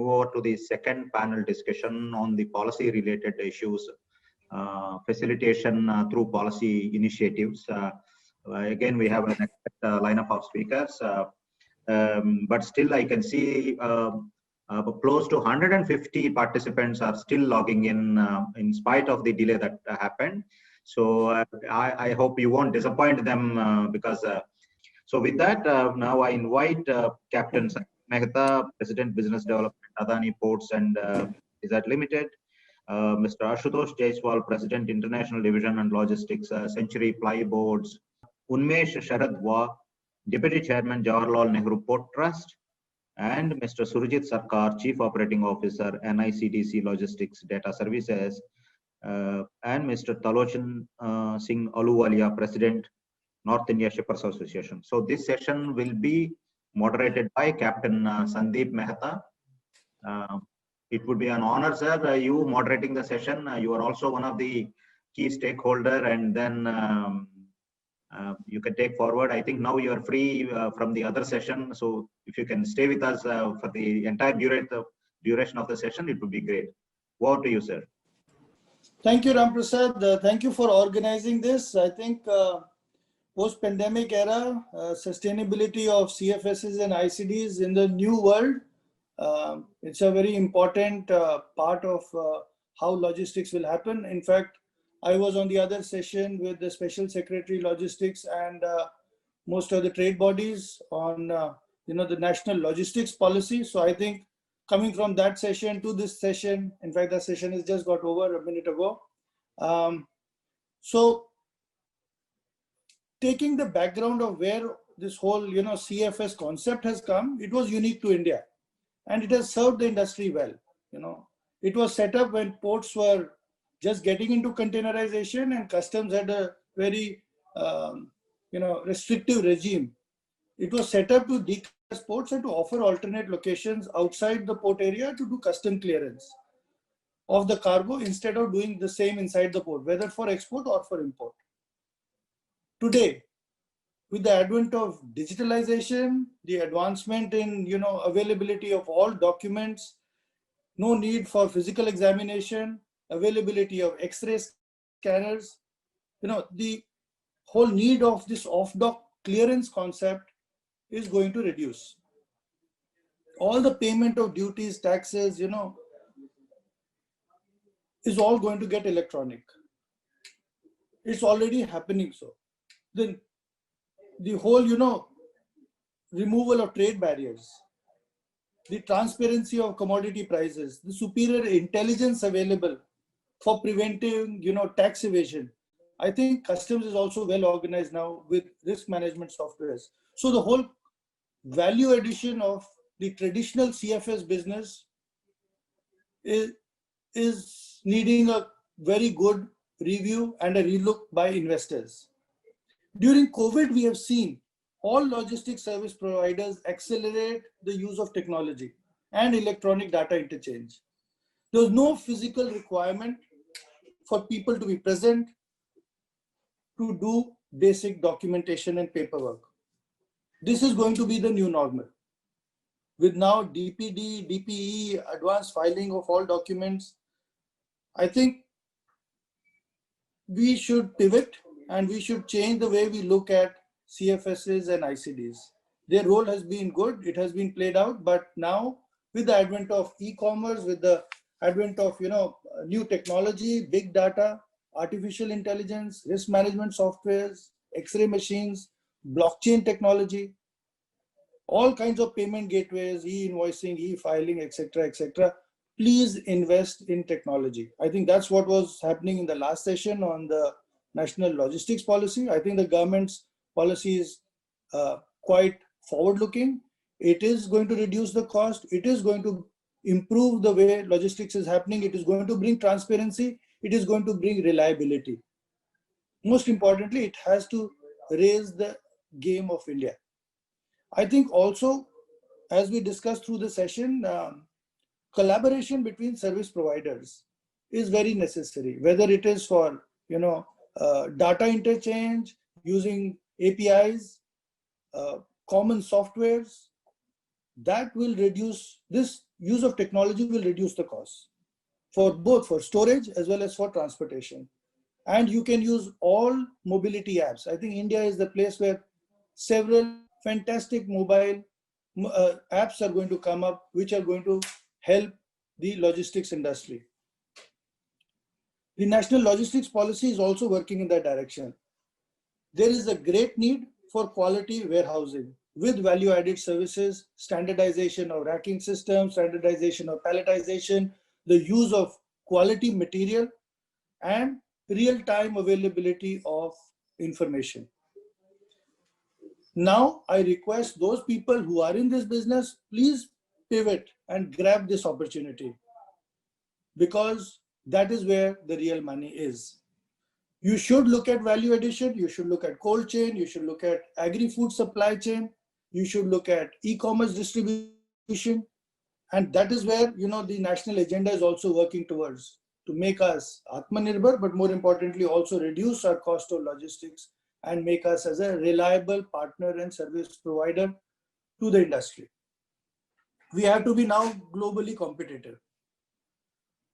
move over to the second panel discussion on the policy related issues, facilitation through policy initiatives. Again, we have an lineup of speakers, but still I can see close to 150 participants are still logging in spite of the delay that happened. So I hope you won't disappoint them because so with that, now I invite Captain Mehta, President Business Development, Adani Ports and Is Limited, Mr. Ashutosh Jaiswal, President, International Division and Logistics, Century Plyboards, Unmesh Sharadwa, Deputy Chairman, Jawaharlal Nehru Port Trust, and Mr. Surajit Sarkar, Chief Operating Officer, NICDC Logistics Data Services, and Mr. Talochan Singh Aluwalia, President, North India Shippers Association. So this session will be moderated by Captain Sandeep Mehta. It would be an honor, sir, you moderating the session. You are also one of the key stakeholder, and then you can take forward. I think now you are free from the other session. So if you can stay with us for the entire duration of the session, it would be great. Over to you, sir. Thank you, Ramprasad. Thank you for organizing this. I think post-pandemic era, sustainability of CFSs and ICDs in the new world, it's a very important part of how logistics will happen. In fact, I was on the other session with the Special Secretary Logistics and most of the trade bodies on the national logistics policy. So I think coming from that session to this session, in fact, the session has just got over a minute ago. So taking the background of where this whole CFS concept has come, it was unique to India, and it has served the industry well. It was set up when ports were just getting into containerization and customs had a very restrictive regime. It was set up to declass ports and to offer alternate locations outside the port area to do custom clearance of the cargo instead of doing the same inside the port, whether for export or for import. Today, with the advent of digitalization, the advancement in availability of all documents, no need for physical examination, availability of X-ray scanners, the whole need of this off-dock clearance concept is going to reduce. All the payment of duties, taxes, is all going to get electronic. It's already happening so. Then the whole, removal of trade barriers, the transparency of commodity prices, the superior intelligence available for preventing, tax evasion. I think customs is also well organized now with risk management softwares. So the whole value addition of the traditional CFS business is needing a very good review and a relook by investors. During COVID, we have seen all logistics service providers accelerate the use of technology and electronic data interchange. There was no physical requirement for people to be present to do basic documentation and paperwork. This is going to be the new normal. With now DPD, DPE, advanced filing of all documents, I think we should pivot and we should change the way we look at CFSs and ICDs. Their role has been good, it has been played out, but now with the advent of e-commerce, with the advent of new technology, big data, artificial intelligence, risk management softwares, X-ray machines, blockchain technology, all kinds of payment gateways, e-invoicing, e-filing, etc., etc. Please invest in technology. I think that's what was happening in the last session on the national logistics policy. I think the government's policy is quite forward-looking. It is going to reduce the cost. It is going to improve the way logistics is happening. It is going to bring transparency. It is going to bring reliability. Most importantly, it has to raise the game of India. I think also, as we discussed through the session, collaboration between service providers is very necessary, whether it is for data interchange, using APIs, common softwares, that will reduce this use of technology will reduce the cost for both for storage as well as for transportation. And you can use all mobility apps. I think India is the place where several fantastic mobile apps are going to come up, which are going to help the logistics industry. The national logistics policy is also working in that direction. There is a great need for quality warehousing with value-added services, standardization of racking systems, standardization of palletization, the use of quality material, and real-time availability of information. Now, I request those people who are in this business, please pivot and grab this opportunity, because that is where the real money is. You should look at value addition, you should look at cold chain, you should look at agri-food supply chain, you should look at e-commerce distribution. And that is where, the national agenda is also working towards, to make us Atmanirbhar, but more importantly, also reduce our cost of logistics and make us as a reliable partner and service provider to the industry. We have to be now globally competitive.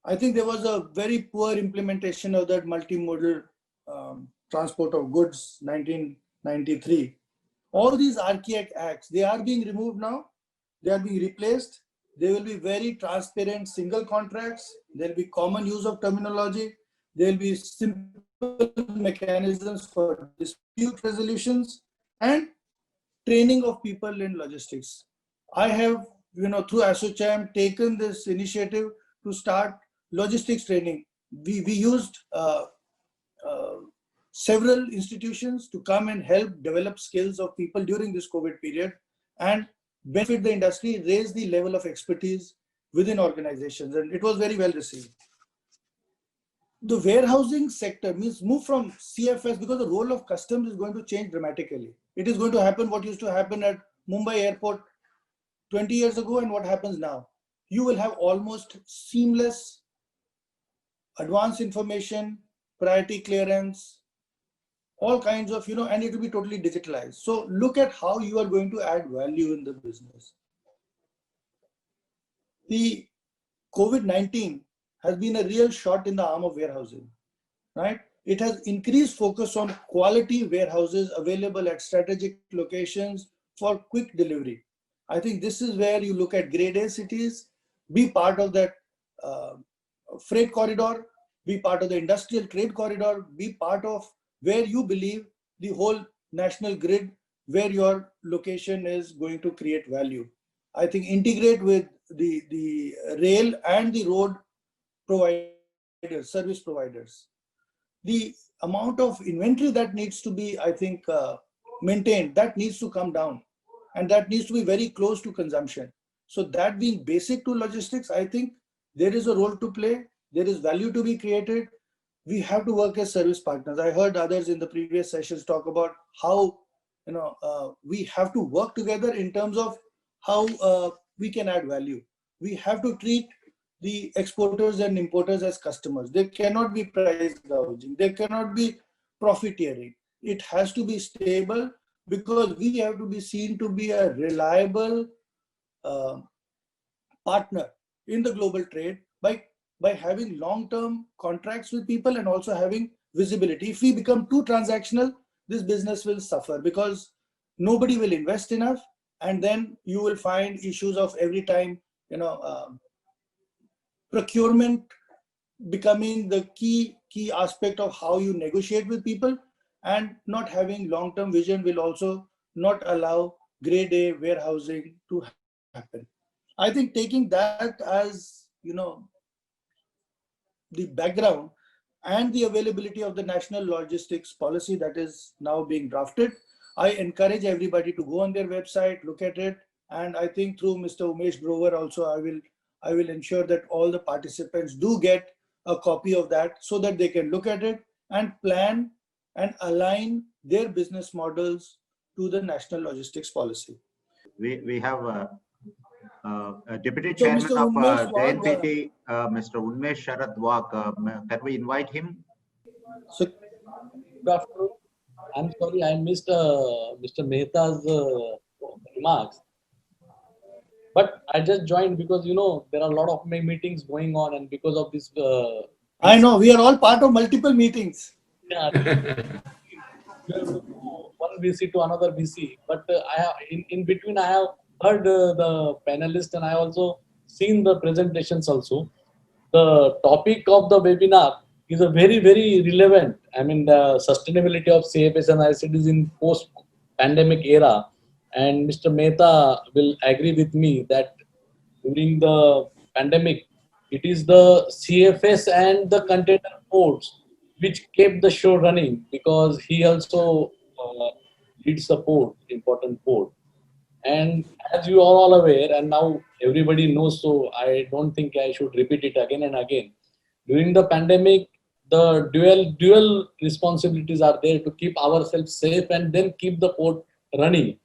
I think there was a very poor implementation of that multimodal transport of goods, 1993. All these archaic acts, they are being removed now. They are being replaced. There will be very transparent single contracts. There will be common use of terminology. There will be simple mechanisms for dispute resolutions and training of people in logistics. I have, through ASSOCHAM, taken this initiative to start logistics training. We used several institutions to come and help develop skills of people during this COVID period and benefit the industry, raise the level of expertise within organizations, and it was very well received. The warehousing sector means move from CFS, because the role of customs is going to change dramatically. It is going to happen what used to happen at Mumbai airport 20 years ago and what happens now. You will have almost seamless advanced information, priority clearance, all kinds of, and it will be totally digitalized. So look at how you are going to add value in the business. The COVID-19 has been a real shot in the arm of warehousing, right? It has increased focus on quality warehouses available at strategic locations for quick delivery. I think this is where you look at grade A cities, be part of that freight corridor, be part of the industrial trade corridor, be part of where you believe the whole national grid, where your location is going to create value. I think integrate with the rail and the road providers, service providers. The amount of inventory that needs to be, I think, maintained, that needs to come down, and that needs to be very close to consumption. So that being basic to logistics, I think there is a role to play. There is value to be created. We have to work as service partners. I heard others in the previous sessions talk about how we have to work together in terms of how we can add value. We have to treat the exporters and importers as customers. There cannot be price gouging. There cannot be profiteering. It has to be stable, because we have to be seen to be a reliable partner in the global trade by having long-term contracts with people and also having visibility. If we become too transactional, this business will suffer, because nobody will invest enough, and then you will find issues of every time, procurement becoming the key aspect of how you negotiate with people, and not having long-term vision will also not allow grade A warehousing to happen. I think taking that as, the background and the availability of the national logistics policy that is now being drafted, I encourage everybody to go on their website, look at it. And I think through Mr. Umesh Grover also, I will ensure that all the participants do get a copy of that, so that they can look at it and plan and align their business models to the national logistics policy. We have Deputy So Chairman Mr. of Unmesh Wagh, JNPT, Mr. Unmesh Sharad Wagh. Can we invite him? So, Good afternoon. I'm sorry I missed Mr. Mehta's remarks. But I just joined because there are a lot of meetings going on, and because of this, I know we are all part of multiple meetings. yeah, you have to go one VC to another VC. But I have, in between, I have heard the panelists, and I also seen the presentations also. The topic of the webinar is a very, very relevant. I mean, the sustainability of CFS and ICDs in post-pandemic era. And Mr. Mehta will agree with me that during the pandemic, it is the CFS and the container ports which kept the show running, because he also leads the port, important port. And as you are all aware, and now everybody knows, so I don't think I should repeat it again and again. During the pandemic, the dual responsibilities are there to keep ourselves safe and then keep the port running.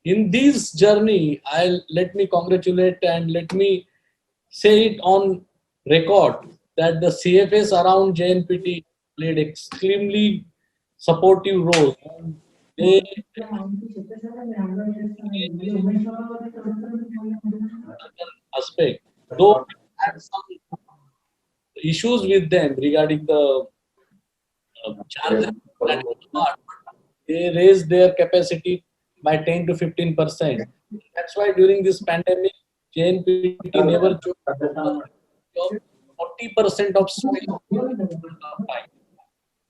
In this journey, I'll let me congratulate and let me say it on record that the CFS around JNPT played extremely supportive role. And they aspect, though we had some issues with them regarding the charges that part, they raised their capacity by 10 to 15%. That's why during this pandemic, JNPT never chose 40% of space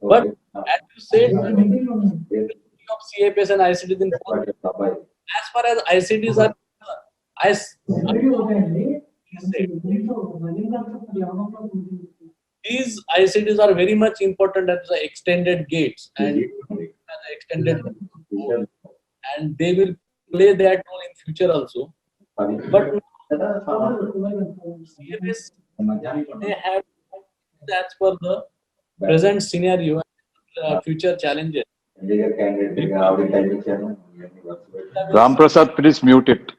But as you said, of CFS and ICDs in as far as ICDs are concerned, these ICDs are very much important as the extended gates and as the extended and they will play that role in future also. But CFS they have as per the present scenario and future challenges. Ram Prasad, please mute it.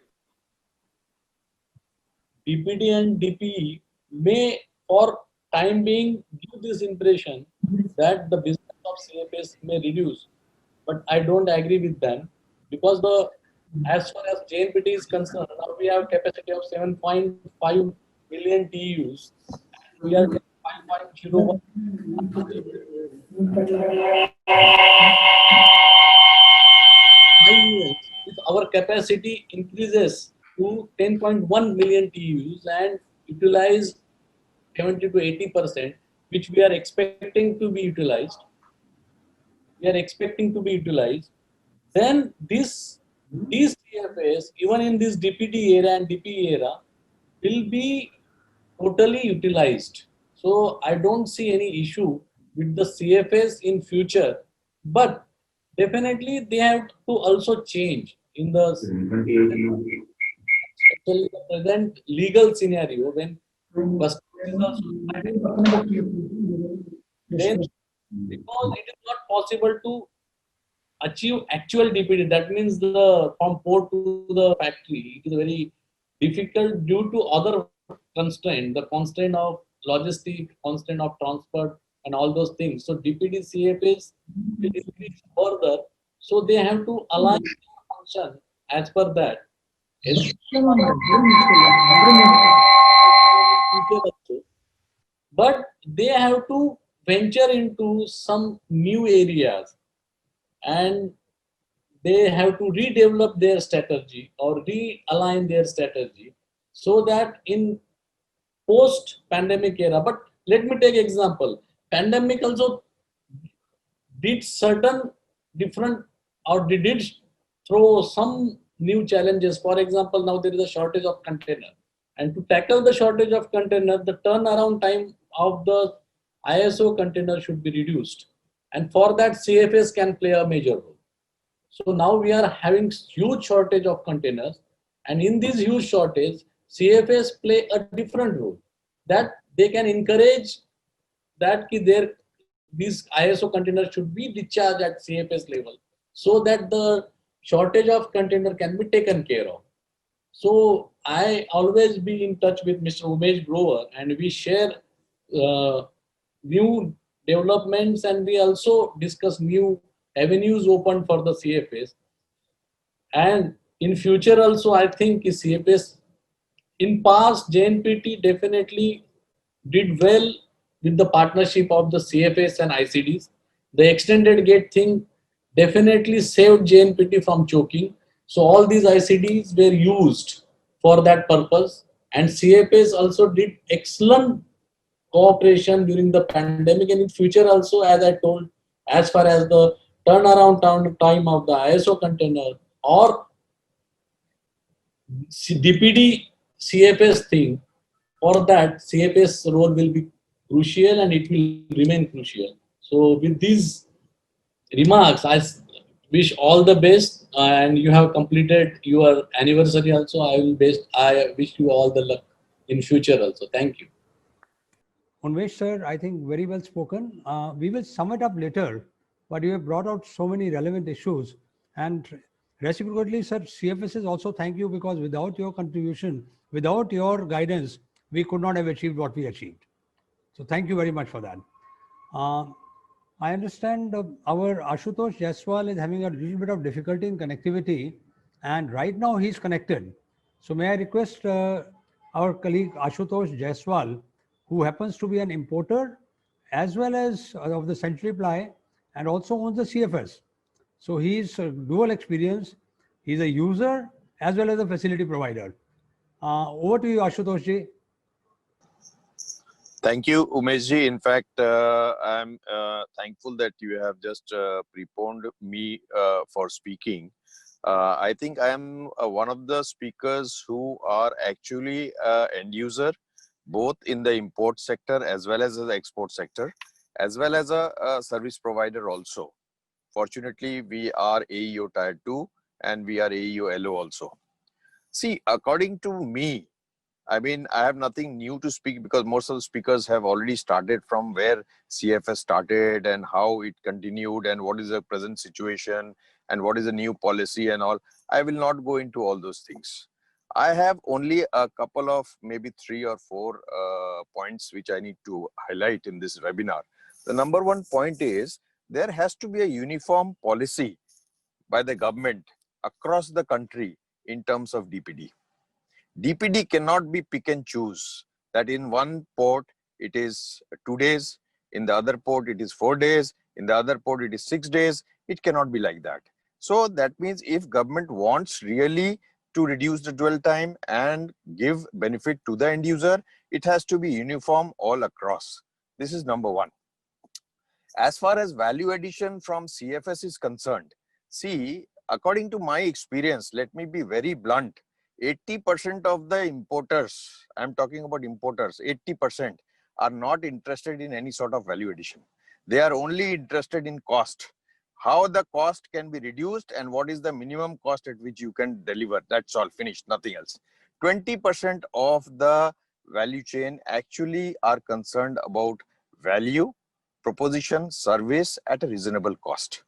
DPD and DPE may, for time being, give this impression that the business of CFS may reduce, but I don't agree with them, because as far as JNPT is concerned, now we have capacity of 7.5 million TEUs. We are 5.01. If our capacity increases to 10.1 million TEUs and utilize 70 to 80%, which we are expecting to be utilized, then these CFS, even in this DPD era and DPE era, will be totally utilized. So I don't see any issue with the CFS in future, but definitely they have to also change in the especially the present legal scenario when customers is also then, because it is not possible to achieve actual DPD. That means the from port to the factory, it is very difficult due to other constraint, the constraint of logistic, constraint of transport, and all those things. So DPD CFS will increase further. So they have to align their function as per that. But they have to venture into some new areas, and they have to redevelop their strategy or realign their strategy, so that in post pandemic era. But let me take example, pandemic also did certain different, or they did throw some new challenges. For example, now there is a shortage of container, and to tackle the shortage of container, the turnaround time of the ISO container should be reduced, and for that CFS can play a major role. So now we are having huge shortage of containers, and in this huge shortage, CFS play a different role, that they can encourage that these ISO containers should be discharged at CFS level, so that the shortage of container can be taken care of. So I always be in touch with Mr. Umesh Grover, and we share new developments, and we also discuss new avenues open for the CFS. And in future also, I think CFS in past, JNPT definitely did well with the partnership of the CFS and ICDs. The extended gate thing definitely saved JNPT from choking. So all these ICDs were used for that purpose, and CFS also did excellent cooperation during the pandemic, and in future also, as I told, as far as the turnaround time of the ISO container or DPD CFS thing, for that CFS role will be crucial and it will remain crucial. So with these remarks, wish all the best, and you have completed your anniversary also. I wish you all the luck in future also. Thank you. Unmesh sir, I think very well spoken. We will sum it up later, but you have brought out so many relevant issues. And reciprocally, sir, CFSs also thank you, because without your contribution, without your guidance, we could not have achieved what we achieved. So thank you very much for that. I understand our Ashutosh Jaiswal is having a little bit of difficulty in connectivity, and right now he's connected. So may I request our colleague Ashutosh Jaiswal, who happens to be an importer as well as of the Century Ply and also owns the CFS. So he's dual experience. He's a user as well as a facility provider. Over to you, Ashutosh ji. Thank you, Umeshji. In fact, I'm thankful that you have just preponed me for speaking. I think I am one of the speakers who are actually end user, both in the import sector as well as the export sector, as well as a service provider also. Fortunately, we are AEO Tier 2 and we are AEO LO also. See, according to me, I mean, I have nothing new to speak because most of the speakers have already started from where CFS started and how it continued and what is the present situation and what is the new policy and all. I will not go into all those things. I have only a couple of maybe 3 or 4 points which I need to highlight in this webinar. The number one point is there has to be a uniform policy by the government across the country in terms of DPD. DPD cannot be pick and choose, that in one port it is 2 days, in the other port it is 4 days, in the other port it is 6 days. It cannot be like that. So that means if government wants really to reduce the dwell time and give benefit to the end user, it has to be uniform all across. This is number one. As far as value addition from CFS is concerned, see, according to my experience, let me be very blunt, 80% of the importers, I'm talking about importers, 80% are not interested in any sort of value addition. They are only interested in cost. How the cost can be reduced and what is the minimum cost at which you can deliver. That's all, finished, nothing else. 20% of the value chain actually are concerned about value, proposition, service at a reasonable cost.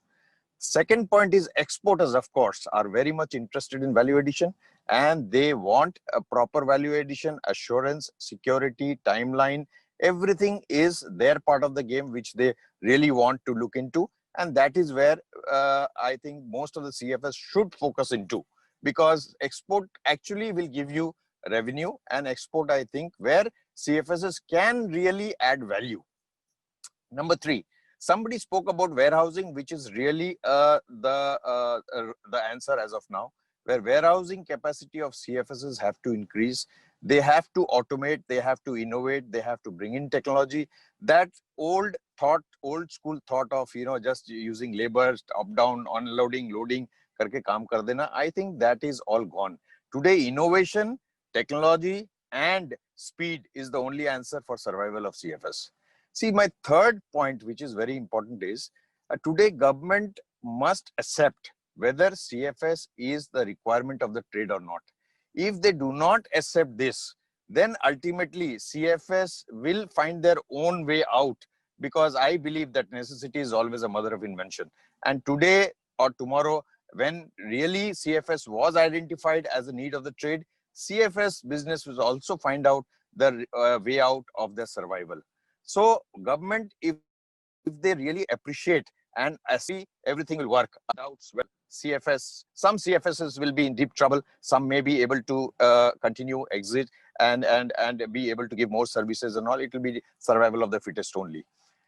Second point is exporters, of course, are very much interested in value addition and they want a proper value addition, assurance, security, timeline. Everything is their part of the game which they really want to look into. And that is where I think most of the CFS should focus into, because export actually will give you revenue, and export, I think, where CFSs can really add value. Number 3, somebody spoke about warehousing, which is really the answer as of now, where warehousing capacity of CFSs have to increase. They have to automate, they have to innovate, they have to bring in technology. That old school thought of, you know, just using labor, up, down, unloading, loading, karke kaam kar dena, I think that is all gone. Today, innovation, technology, and speed is the only answer for survival of CFS. See, my third point, which is very important, is today government must accept whether CFS is the requirement of the trade or not. If they do not accept this, then ultimately CFS will find their own way out, because I believe that necessity is always a mother of invention. And today or tomorrow, when really CFS was identified as a need of the trade, CFS business will also find out the way out of their survival. So government, if they really appreciate and see, everything will work. Doubts well. CFS, some CFSs will be in deep trouble. Some may be able to continue, exit, and be able to give more services and all. It will be survival of the fittest only.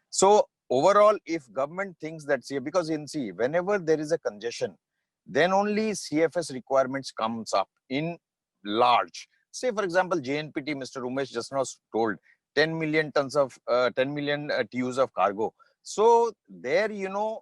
So overall, if government thinks that, because whenever there is a congestion, then only CFS requirements comes up in large. Say, for example, JNPT, Mr. Umesh just now told 10 million tons of 10 million TEUs of cargo. So there,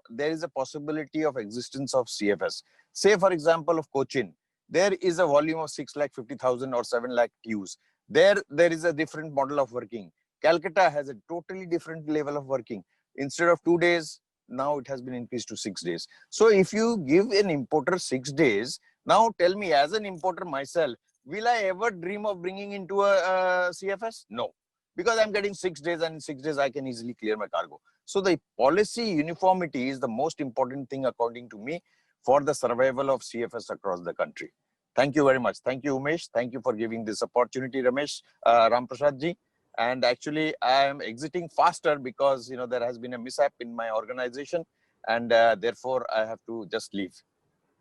there is a possibility of existence of CFS. Say, for example, of Cochin, there is a volume of 650,000 or 7 lakh TEUs. There is a different model of working. Calcutta has a totally different level of working. Instead of 2 days, now it has been increased to 6 days. So if you give an importer 6 days, now tell me, as an importer myself, will I ever dream of bringing into a CFS? No, because I'm getting 6 days, and in 6 days I can easily clear my cargo. So the policy uniformity is the most important thing, according to me, for the survival of CFS across the country. Thank you very much. Thank you, Umesh. Thank you for giving this opportunity, Ramesh, Ramprasad ji. And actually, I am exiting faster because there has been a mishap in my organization, and therefore I have to just leave.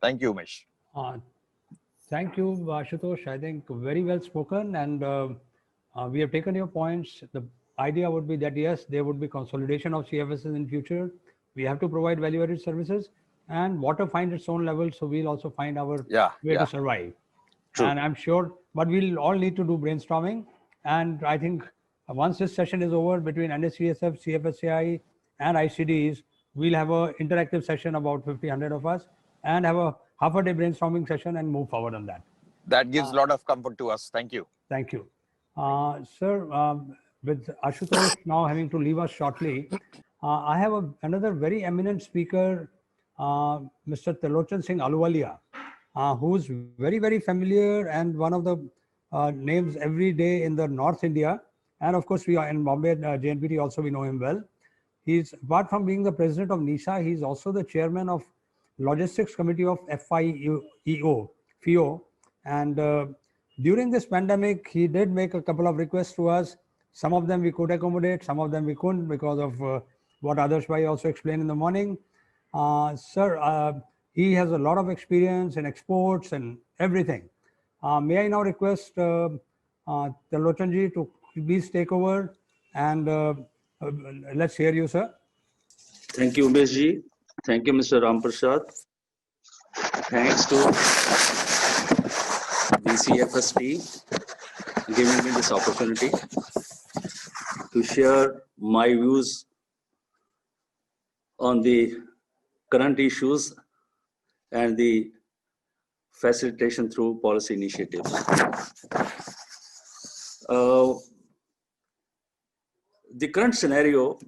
Thank you, Umesh. Thank you, Ashutosh. I think very well spoken, and we have taken your points. The idea would be that yes, there would be consolidation of CFSs in future. We have to provide value-added services, and water finds its own level, so we'll also find our way to survive. True. And I'm sure, but we'll all need to do brainstorming. And I think once this session is over between NSCSF, CFSCI, and ICDs, we'll have an interactive session, about 50-100 of us, and have a half-a-day brainstorming session and move forward on that. That gives a lot of comfort to us. Thank you. Thank you. Sir, with Ashutosh now having to leave us shortly, I have another very eminent speaker, Mr. Tilochan Singh Ahluwalia, who's very, very familiar and one of the names every day in the North India. And of course, we are in Bombay, JNPT also, we know him well. He's, apart from being the president of NISA, he's also the chairman of Logistics Committee of FIO. And during this pandemic, he did make a couple of requests to us. Some of them we could accommodate, some of them we couldn't because of what Adarsh Bhai also explained in the morning. Sir, he has a lot of experience in exports and everything. May I now request Tilochan ji to please take over, and let's hear you, sir. Thank you, Umesh ji. Thank you, Mr. Ramprasad. Thanks to DCFS team giving me this opportunity to share my views on the current issues and the facilitation through policy initiatives. The current scenario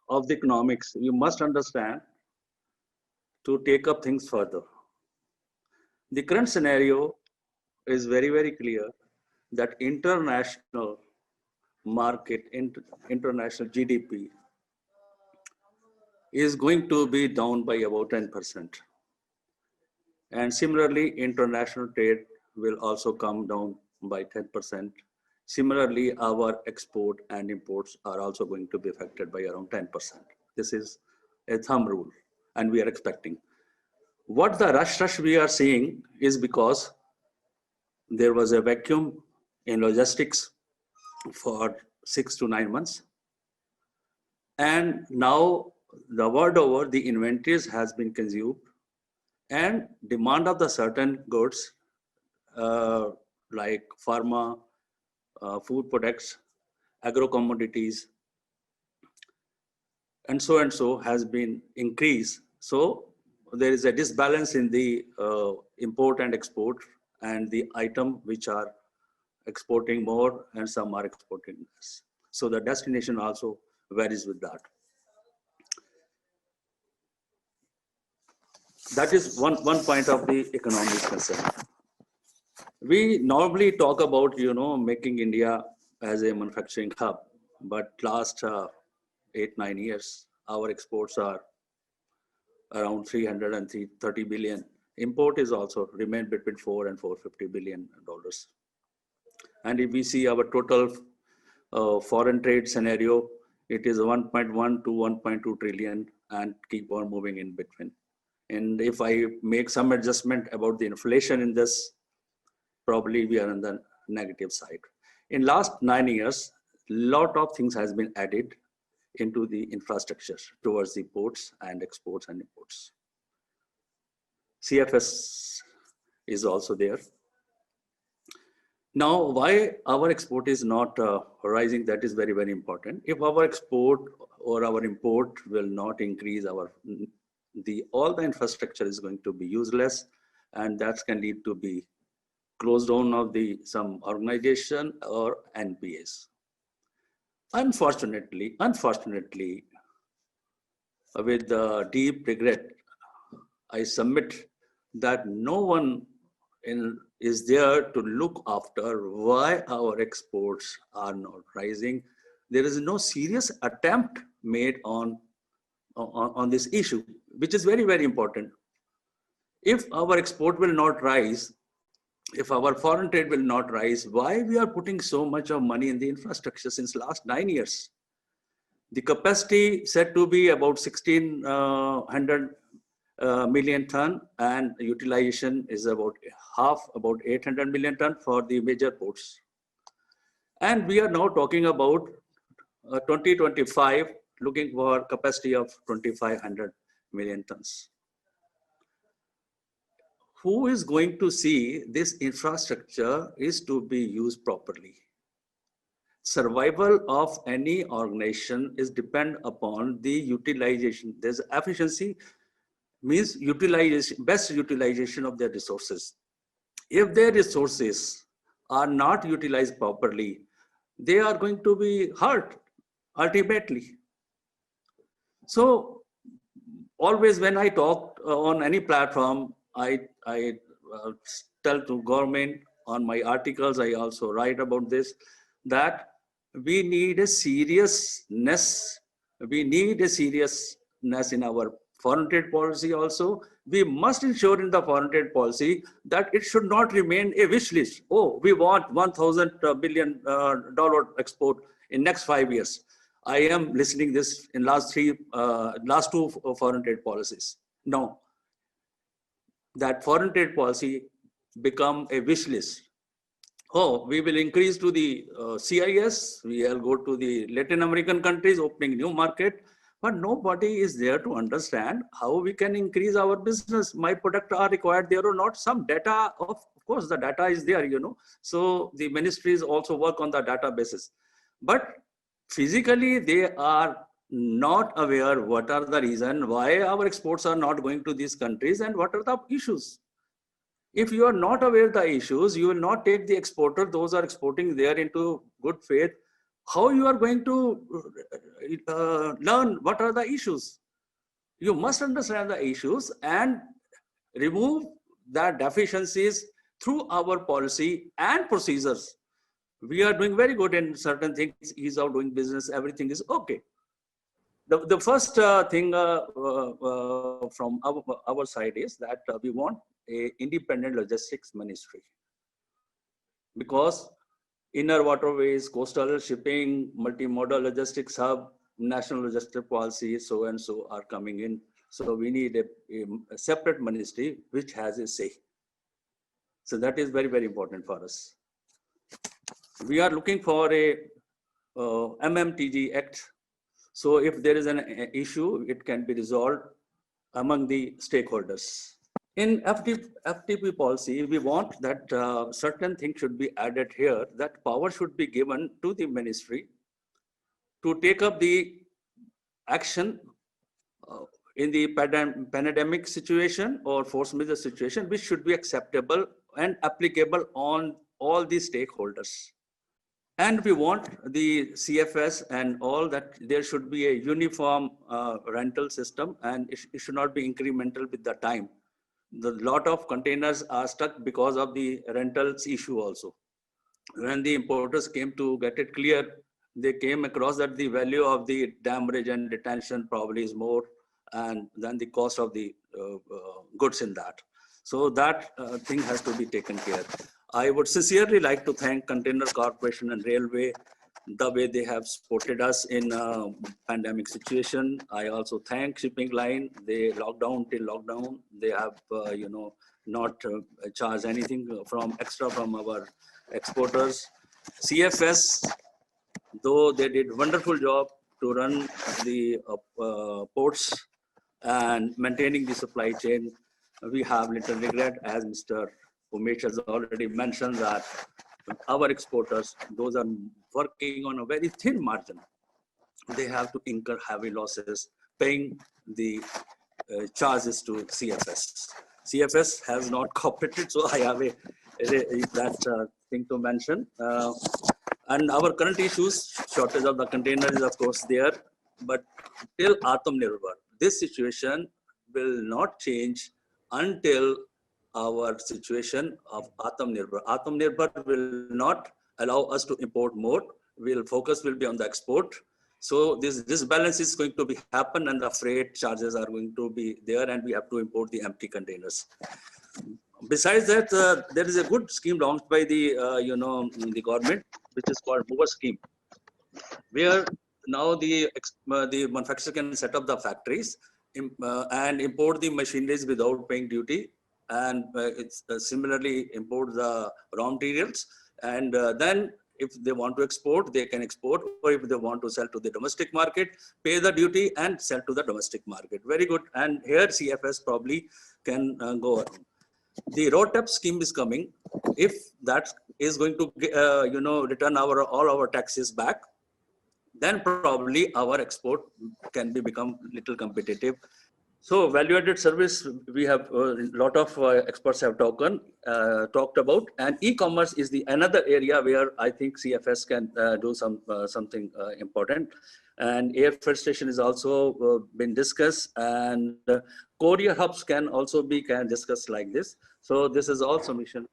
of the economics, you must understand to take up things further. The current scenario is very, very clear that international market, international GDP is going to be down by about 10%. And similarly, international trade will also come down by 10%. Similarly, our export and imports are also going to be affected by around 10%. This is a thumb rule, and we are expecting. What the rush we are seeing is because there was a vacuum in logistics for 6 to 9 months. And now the world over, the inventories has been consumed, and demand of the certain goods like pharma, food products, agro commodities, and so has been increased. So there is a disbalance in the import and export, and the item which are exporting more and some are exporting less. So the destination also varies with that. That is one point of the economic concern. We normally talk about, making India as a manufacturing hub, but last 8-9 years, our exports are around 330 billion. Import is also remained between $4 and $450 billion. And if we see our total foreign trade scenario, it is 1.1 to 1.2 trillion and keep on moving in between. And if I make some adjustment about the inflation in this, probably we are on the negative side. In last 9 years, lot of things has been added into the infrastructure towards the ports and exports and imports. CFS is also there. Now, why our export is not rising, that is very, very important. If our export or our import will not increase, all the infrastructure is going to be useless, and that can lead to be closed down of some organization or NPAs. Unfortunately, with deep regret, I submit that no one is there to look after why our exports are not rising. There is no serious attempt made on this issue, which is very, very important. If our export will not rise, if our foreign trade will not rise, why we are putting so much of money in the infrastructure since last 9 years? The capacity said to be about 1,600 million ton, and utilization is about half, about 800 million ton for the major ports. And we are now talking about 2025, looking for capacity of 2,500 million tons. Who is going to see this infrastructure is to be used properly? Survival of any organization is depend upon the utilization. There's efficiency, means utilization, best utilization of their resources. If their resources are not utilized properly, they are going to be hurt ultimately. So always when I talk on any platform, I tell to government, on my articles, I also write about this, that we need a seriousness. We need a seriousness in our foreign trade policy also. We must ensure in the foreign trade policy that it should not remain a wish list. Oh, we want $1,000 billion export in next 5 years. I am listening this in last two foreign trade policies. No, that foreign trade policy become a wish list. Oh, we will increase to the CIS, we will go to the Latin American countries, opening new market, but nobody is there to understand how we can increase our business. My product are required there or not. Some data, of course, the data is there, So the ministries also work on the databases. But physically, they are not aware what are the reason why our exports are not going to these countries and what are the issues. If you are not aware of the issues, you will not take the exporter, those are exporting there into good faith. How you are going to learn what are the issues? You must understand the issues and remove the deficiencies through our policy and procedures. We are doing very good in certain things, ease of doing business, everything is okay. The first thing from our side is that we want an independent logistics ministry, because inner waterways, coastal shipping, multimodal logistics hub, national logistics policy, so and so are coming in. So we need a separate ministry which has a say. So that is very, very important for us. We are looking for a MMTG Act. So if there is an issue, it can be resolved among the stakeholders. In FTP policy, we want that certain things should be added here, that power should be given to the ministry to take up the action in the pandemic situation or force majeure situation, which should be acceptable and applicable on all the stakeholders. And we want the CFS and all that there should be a uniform rental system, and it should not be incremental with the time. The lot of containers are stuck because of the rentals issue also. When the importers came to get it clear, they came across that the value of the damage and detention probably is more and than the cost of the goods in that. So that thing has to be taken care. I would sincerely like to thank Container Corporation and Railway the way they have supported us in pandemic situation. I also thank shipping line. They lockdown till lockdown. They have, not charged anything from extra from our exporters. CFS, though they did wonderful job to run the ports and maintaining the supply chain, we have little regret, as Mr. Umesh has already mentioned, that our exporters, those are working on a very thin margin. They have to incur heavy losses paying the charges to CFS. CFS has not cooperated, so I have that thing to mention. And our current issues, shortage of the container is of course there, but till Atmanirbhar, this situation will not change until our situation of Atmanirbhar. Atmanirbhar will not allow us to import more. Focus will be on the export. So this balance is going to be happen, and the freight charges are going to be there, and we have to import the empty containers. Besides that, there is a good scheme launched by the the government, which is called Mover Scheme, where now the manufacturer can set up the factories and import the machineries without paying duty, and it's similarly import the raw materials, and then if they want to export, they can export, or if they want to sell to the domestic market, pay the duty and sell to the domestic market. Very good. And here CFS probably can go on. The RoDTEP scheme is coming. If that is going to return all our taxes back, then probably our export can become little competitive. So value-added service, we have a lot of experts have talked about, and e-commerce is another area where I think CFS can do something important. And air freight station is also been discussed, and courier hubs can also be discussed like this. So this is all submission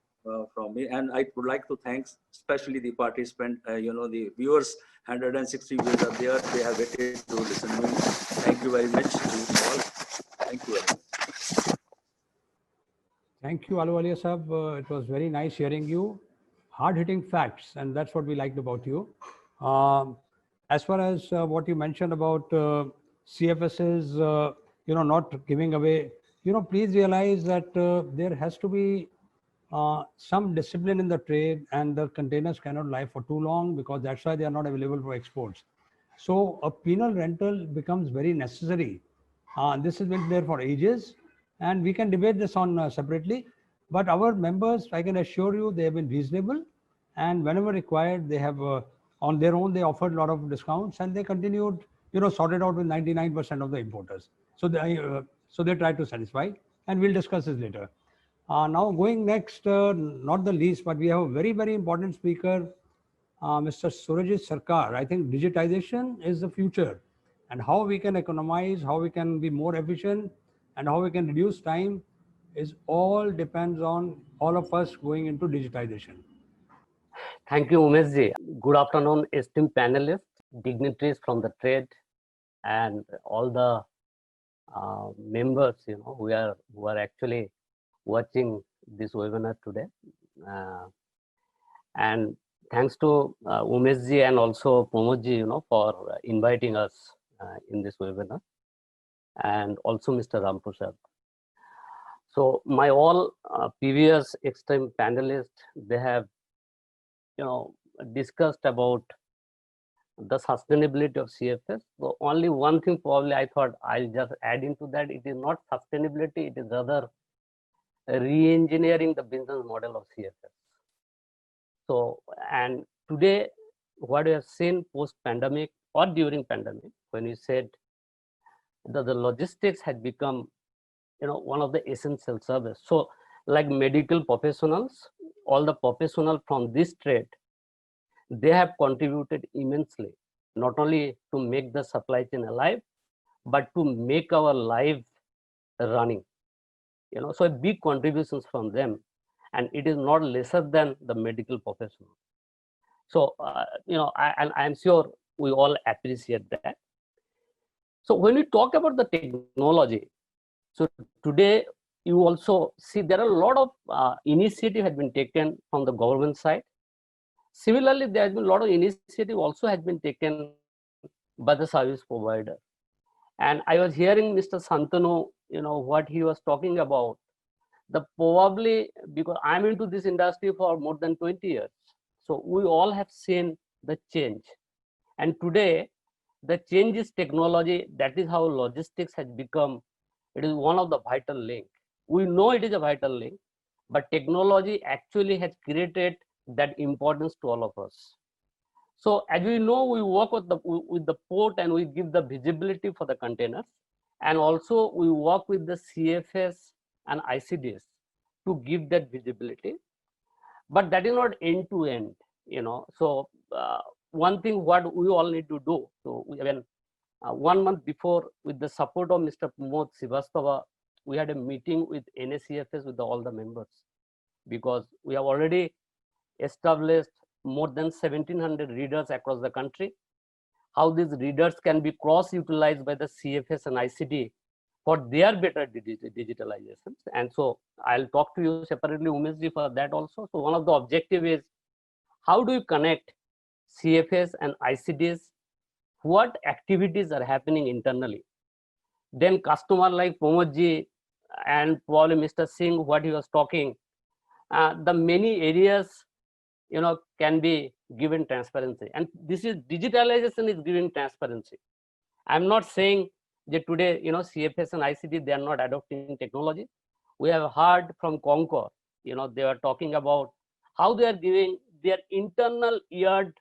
from me, and I would like to thank especially the participant, the viewers. 160 viewers are there. They have waited to listen to me. Thank you very much to all. Thank you very much. Thank you, Ahluwalia Sahab. It was very nice hearing you. Hard-hitting facts, and that's what we liked about you. As far as what you mentioned about CFSs, not giving away, please realize that there has to be some discipline in the trade, and the containers cannot lie for too long, because that's why they are not available for exports. So a penal rental becomes very necessary. This has been there for ages, and we can debate this on separately. But our members, I can assure you, they have been reasonable, and whenever required, they have on their own, they offered a lot of discounts, and they continued, sorted out with 99% of the importers. So they tried to satisfy, and we'll discuss this later. Now going next, not the least, but we have a very, very important speaker, Mr. Surajit Sarkar. I think digitization is the future, and how we can economize, how we can be more efficient, and how we can reduce time is all depends on all of us going into digitization. Thank you, Umesh ji. Good afternoon, esteemed panelists, dignitaries from the trade, and all the members, who are actually watching this webinar today. And thanks to Umesh ji and also Pramod ji, for inviting us in this webinar, and also Mr. Ramprasad. So my all previous extreme panelists, they have, discussed about the sustainability of CFS. So only one thing probably I thought I'll just add into that. It is not sustainability, it is rather re-engineering the business model of CFS. So, and today, what we have seen post-pandemic or during pandemic, when we said that the logistics had become, one of the essential service. So like medical professionals, all the professionals from this trade, they have contributed immensely, not only to make the supply chain alive, but to make our life running. So big contributions from them, and it is not lesser than the medical professional. So, I'm sure we all appreciate that. So when we talk about the technology, so today you also see there are a lot of initiative had been taken from the government side. Similarly, there has been a lot of initiative also has been taken by the service provider. And I was hearing Mr. Santanu, what he was talking about. The probably, because I'm into this industry for more than 20 years. So we all have seen the change. And today, the change is technology. That is how logistics has become. It is one of the vital link. We know it is a vital link, but technology actually has created that importance to all of us. So as we know, we work with the port and we give the visibility for the containers. And also we work with the CFS and ICDs to give that visibility. But that is not end to end, So one thing what we all need to do, so when 1 month before, with the support of Mr. Pramod Srivastava, we had a meeting with NACFS with all the members, because we have already established more than 1700 readers across the country. How these readers can be cross-utilized by the CFS and ICD for their better digitalization. And so I'll talk to you separately, Umeshji, for that also. So one of the objective is, how do you connect CFS and ICDs? What activities are happening internally? Then customer like Pramodji and probably Mr. Singh, what he was talking, the many areas can be given transparency, and this is digitalization is giving transparency. I'm not saying that today CFS and ICD, they are not adopting technology. We have heard from Concor, they are talking about how they are giving their internal yard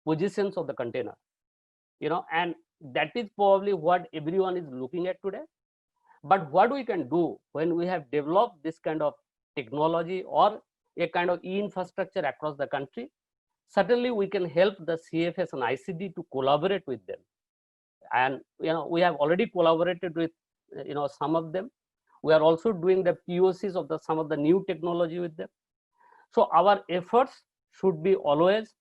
positions of the container, and that is probably what everyone is looking at today. But what we can do when we have developed this kind of technology or a kind of infrastructure across the country, certainly we can help the CFS and ICD to collaborate with them. And we have already collaborated with some of them. We are also doing the POCs of some of the new technology with them. So our efforts should be always,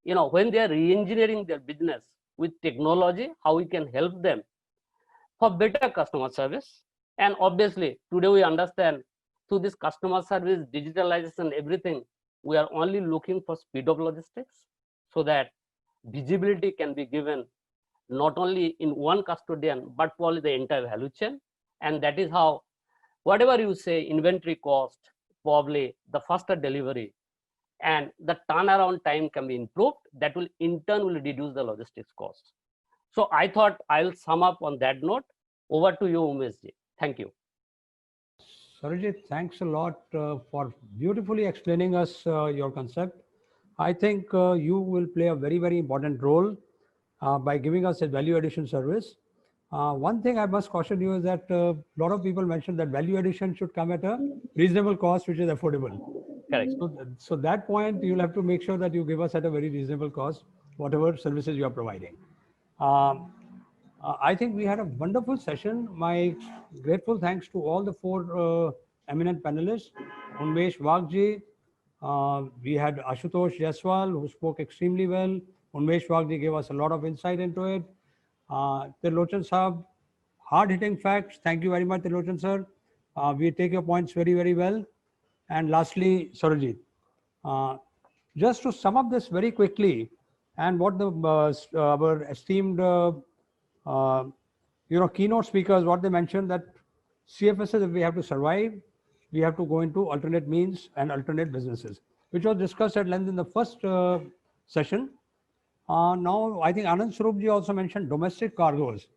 when they are re-engineering their business with technology, how we can help them for better customer service. And obviously today we understand, through this customer service, digitalization, everything, we are only looking for speed of logistics, so that visibility can be given not only in one custodian, but probably the entire value chain. And that is how, whatever you say, inventory cost, probably the faster delivery and the turnaround time can be improved. That will in turn will reduce the logistics cost. So I thought I'll sum up on that note. Over to you, Umeshji. Thank you. Sarojit, thanks a lot for beautifully explaining us your concept. I think you will play a very, very important role by giving us a value addition service. One thing I must caution you is that a lot of people mentioned that value addition should come at a reasonable cost, which is affordable. Correct. So that point, you'll have to make sure that you give us at a very reasonable cost, whatever services you are providing. I think we had a wonderful session. My grateful thanks to all the four eminent panelists. Unmesh Wagji, we had Ashutosh Jaiswal, who spoke extremely well. Unmesh Wagji gave us a lot of insight into it. Tirlochan Saab, hard-hitting facts. Thank you very much, Tirlochan sir. We take your points very, very well. And lastly, Sarojit. Just to sum up this very quickly, and what our esteemed keynote speakers, what they mentioned, that CFSs, if we have to survive, we have to go into alternate means and alternate businesses, which was discussed at length in the first session. Now, I think Anand Swarupji also mentioned domestic cargoes.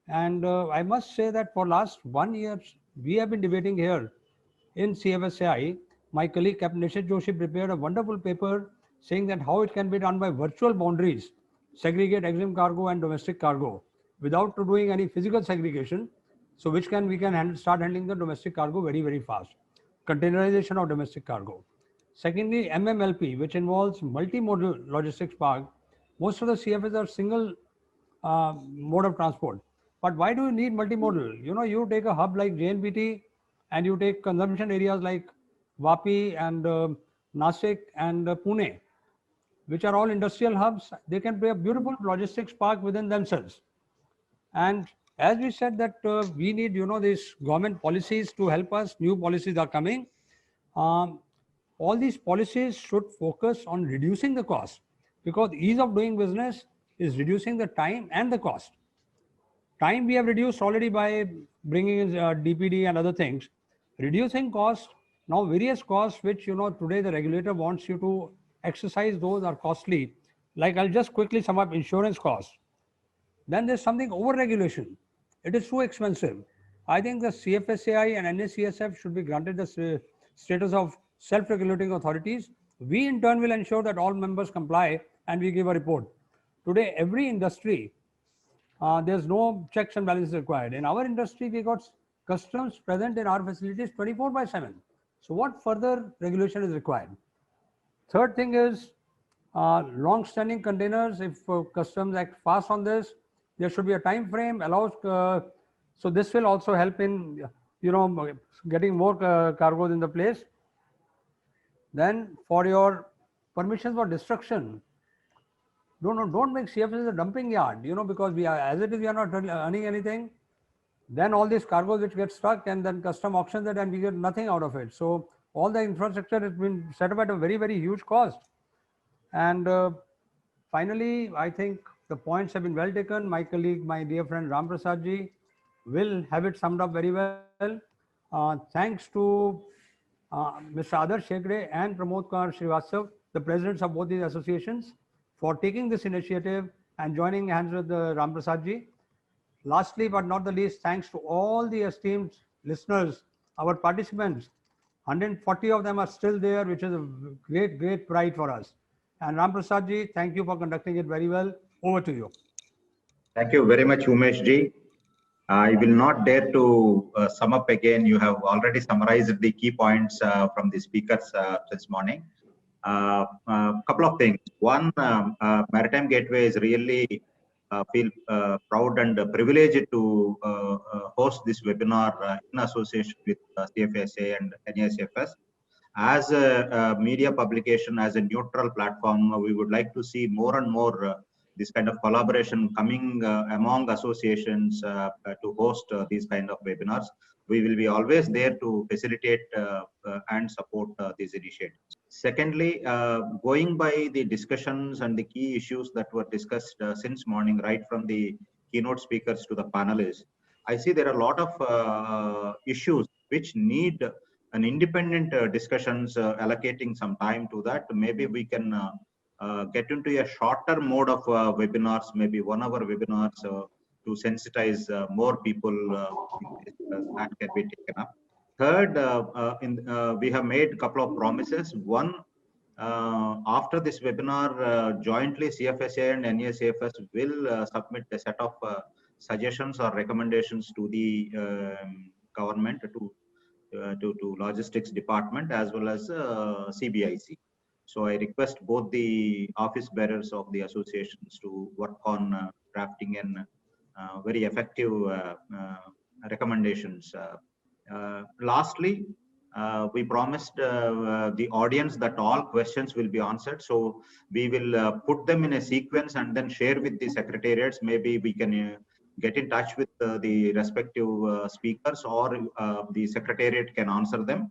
And I must say that for last 1 year, we have been debating here in CFSI. My colleague Captain Nishit Joshi prepared a wonderful paper saying that how it can be done by virtual boundaries, segregate EXIM cargo and domestic cargo without doing any physical segregation. So we can start handling the domestic cargo very, very fast. Containerization of domestic cargo. Secondly, MMLP, which involves multimodal logistics park. Most of the CFS are single mode of transport. But why do you need multimodal? You take a hub like JNPT and you take consumption areas like Vapi and Nasik and Pune, which are all industrial hubs. They can be a beautiful logistics park within themselves. And as we said that we need, these government policies to help us. New policies are coming. all these policies should focus on reducing the cost, because ease of doing business is reducing the time and the cost. Time we have reduced already by bringing in DPD and other things. Reducing cost, now various costs which today the regulator wants you to exercise, those are costly. Like I'll just quickly sum up: insurance costs. Then there's something over regulation. It is too expensive. I think the CFSAI and NACSF should be granted the status of self-regulating authorities. We in turn will ensure that all members comply and we give a report. Today, every industry, there's no checks and balances required. In our industry, we got customs present in our facilities 24/7. So what further regulation is required? Third thing is long-standing containers. If customs act fast on this, there should be a time frame allows. So this will also help in getting more cargoes in the place. Then for your permissions for destruction, don't make CFS a dumping yard, because we are, as it is, we are not earning anything. Then all these cargoes which get stuck, and then custom auctions it, and we get nothing out of it. So all the infrastructure has been set up at a very, very huge cost. And finally, I think the points have been well taken. My colleague, my dear friend Ram Prasad ji, will have it summed up very well. Thanks to Mr. Adarsh Shekde and Pramod Kumar Srivastav, the presidents of both these associations, for taking this initiative and joining hands with Ram Prasad ji. Lastly, but not the least, thanks to all the esteemed listeners, our participants. 140 of them are still there, which is a great, great pride for us. And Ram Prasad ji, thank you for conducting it very well. Over to you. Thank you very much, Umesh ji. I will not dare to sum up again. You have already summarized the key points from the speakers this morning. Couple of things. One, Maritime Gateway is really feel proud and privileged to host this webinar in association with CFSA and NACFS. As a media publication, as a neutral platform, we would like to see more and more this kind of collaboration coming among associations to host these kind of webinars. We will be always there to facilitate and support these initiatives. Secondly, going by the discussions and the key issues that were discussed since morning, right from the keynote speakers to the panelists, I see there are a lot of issues which need an independent discussions, allocating some time to that. Maybe we can get into a shorter mode of webinars, maybe 1 hour webinars to sensitize more people that can be taken up. Third, we have made a couple of promises. One, after this webinar, jointly CFSA and NACFS will submit a set of suggestions or recommendations to the government, to logistics department, as well as CBIC. So I request both the office bearers of the associations to work on drafting and very effective recommendations. Lastly, we promised the audience that all questions will be answered. So we will put them in a sequence and then share with the secretariats. Maybe we can get in touch with the respective speakers, or the secretariat can answer them.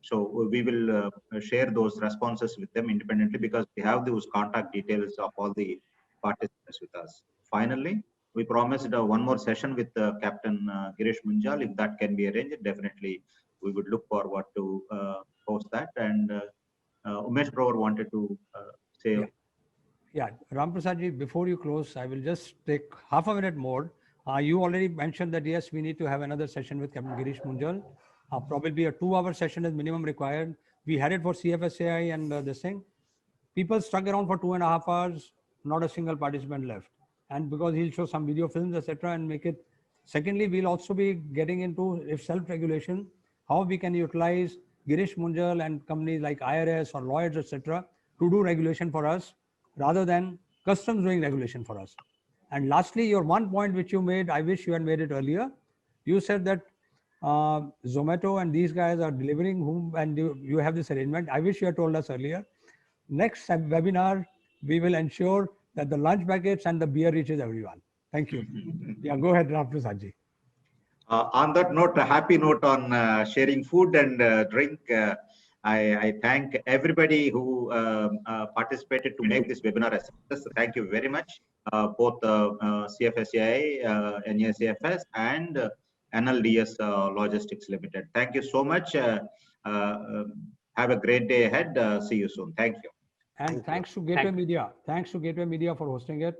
So we will share those responses with them independently, because we have those contact details of all the participants with us. Finally, we promised one more session with Captain Girish Munjal. If that can be arranged, definitely we would look forward to host that. And Umesh Brower wanted to say. Yeah, Ram Prasad ji, before you close, I will just take half a minute more. You already mentioned that, yes, we need to have another session with Captain Girish Munjal. Probably a 2-hour session is minimum required. We had it for CFSAI and this thing. People stuck around for 2.5 hours, not a single participant left. And because he'll show some video films, etc., and make it. Secondly, we'll also be getting into, if self-regulation, how we can utilize Girish Munjal and companies like IRS or Lloyds, etc., to do regulation for us, rather than customs doing regulation for us. And lastly, your one point which you made, I wish you had made it earlier. You said that Zomato and these guys are delivering whom, and you have this arrangement. I wish you had told us earlier. Next webinar, we will ensure that the lunch packets and the beer reaches everyone. Thank you. Yeah, go ahead, Ram Prasad ji. On that note, a happy note on sharing food and drink. I thank everybody who participated to make this webinar a success. Thank you very much, both CFSCI, NACFS, and NLDS Logistics Limited. Thank you so much. Have a great day ahead. See you soon. Thank you. And thanks to Gateway Media. Thanks to Gateway Media for hosting it.